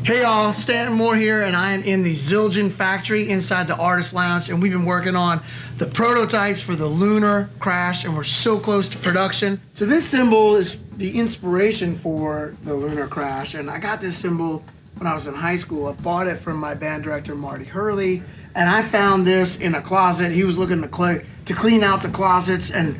Hey y'all, Stanton Moore here, and I am in the Zildjian factory inside the Artist Lounge, and we've been working on the prototypes for the Lunar Crash, and we're so close to production. So this symbol is the inspiration for the Lunar Crash, and I got this symbol when I was in high school. I bought it from my band director, Marty Hurley, and I found this in a closet. He was looking to clean out the closets, and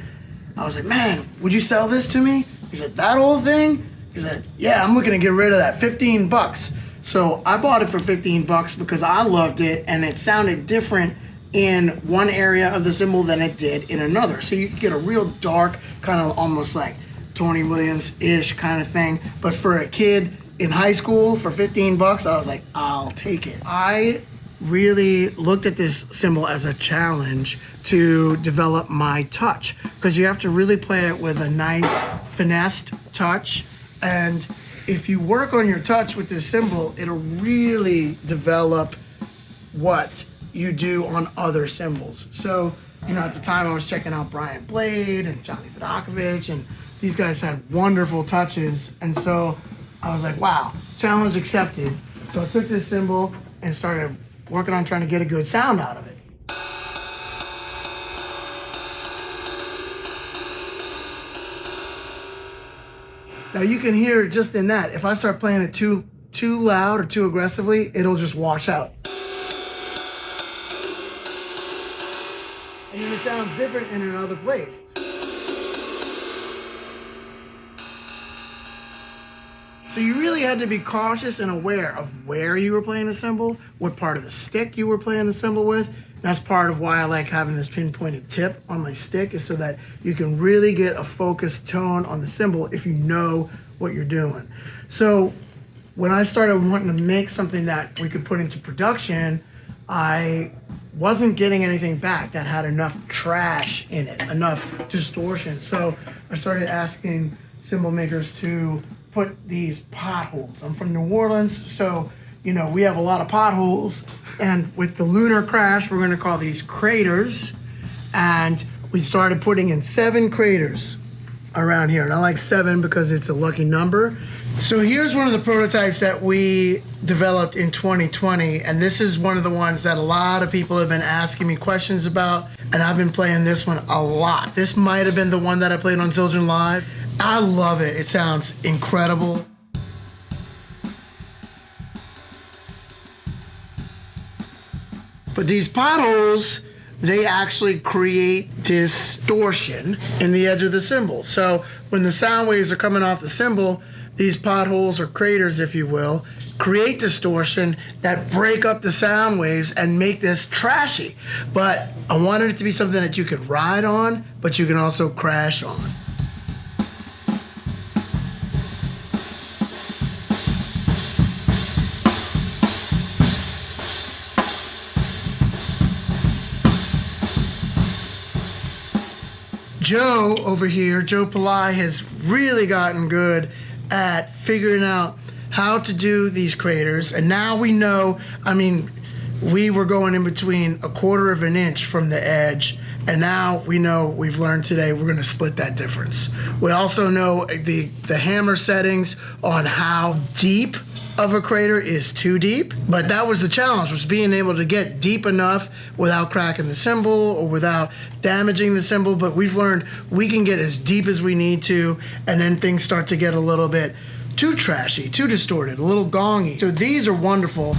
I was like, man, would you sell this to me? He said, that old thing? He said, yeah, I'm looking to get rid of that, 15 bucks. So I bought it for 15 bucks because I loved it and it sounded different in one area of the symbol than it did in another. So you could get a real dark, kind of almost like Tony Williams-ish kind of thing. But for a kid in high school for 15 bucks, I was like, I'll take it. I really looked at this symbol as a challenge to develop my touch, because you have to really play it with a nice finessed touch. And if you work on your touch with this symbol, it'll really develop what you do on other symbols. So, you know, at the time I was checking out Brian Blade and Johnny Vodakovich, and these guys had wonderful touches. And so I was like, wow, challenge accepted. So I took this symbol and started working on trying to get a good sound out of it. Now you can hear just in that, if I start playing it too loud or too aggressively, it'll just wash out. And then it sounds different in another place. So you really had to be cautious and aware of where you were playing the cymbal, what part of the stick you were playing the cymbal with. That's part of why I like having this pinpointed tip on my stick, is so that you can really get a focused tone on the cymbal if you know what you're doing. So when I started wanting to make something that we could put into production, I wasn't getting anything back that had enough trash in it, enough distortion. So I started asking cymbal makers to put these potholes. I'm from New Orleans, so you know, we have a lot of potholes, and with the Lunar Crash, we're gonna call these craters, and we started putting in 7 craters around here, and I like 7 because it's a lucky number. So here's one of the prototypes that we developed in 2020, and this is one of the ones that a lot of people have been asking me questions about, and I've been playing this one a lot. This might have been the one that I played on Zildjian Live. I love it, it sounds incredible. But these potholes, they actually create distortion in the edge of the cymbal. So when the sound waves are coming off the cymbal, these potholes, or craters if you will, create distortion that break up the sound waves and make this trashy. But I wanted it to be something that you could ride on, but you can also crash on. Joe over here, Joe Pillai, has really gotten good at figuring out how to do these craters. And now we know, I mean, we were going in between 1/4 of an inch from the edge, and now we know, we've learned today, we're gonna split that difference. We also know the hammer settings on how deep of a crater is too deep, but that was the challenge, was being able to get deep enough without cracking the cymbal or without damaging the cymbal. But we've learned we can get as deep as we need to, and then things start to get a little bit too trashy, too distorted, a little gongy. So these are wonderful.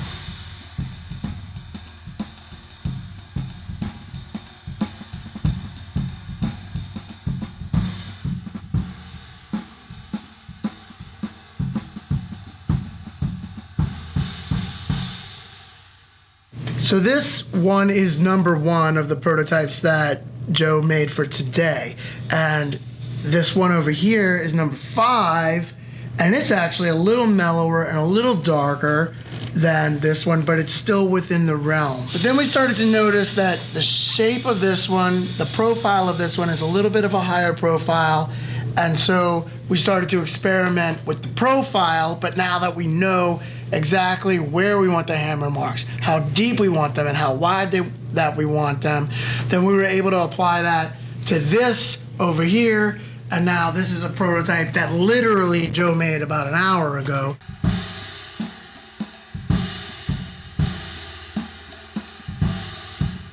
So this one is number 1 of the prototypes that Joe made for today. And this one over here is number 5, and it's actually a little mellower and a little darker than this one, but it's still within the realm. But then we started to notice that the shape of this one, the profile of this one, is a little bit of a higher profile. And so we started to experiment with the profile, but now that we know exactly where we want the hammer marks, how deep we want them, and how wide that we want them, then we were able to apply that to this over here. And now this is a prototype that literally Joe made about an hour ago.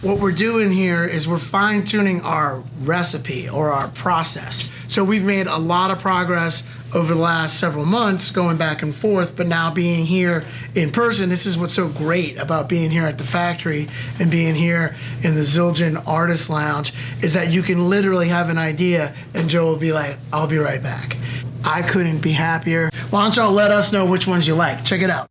What we're doing here is we're fine-tuning our recipe or our process. So we've made a lot of progress over the last several months going back and forth, but now being here in person, this is what's so great about being here at the factory and being here in the Zildjian Artists Lounge, is that you can literally have an idea and Joe will be like, I'll be right back. I couldn't be happier. Why don't y'all let us know which ones you like? Check it out.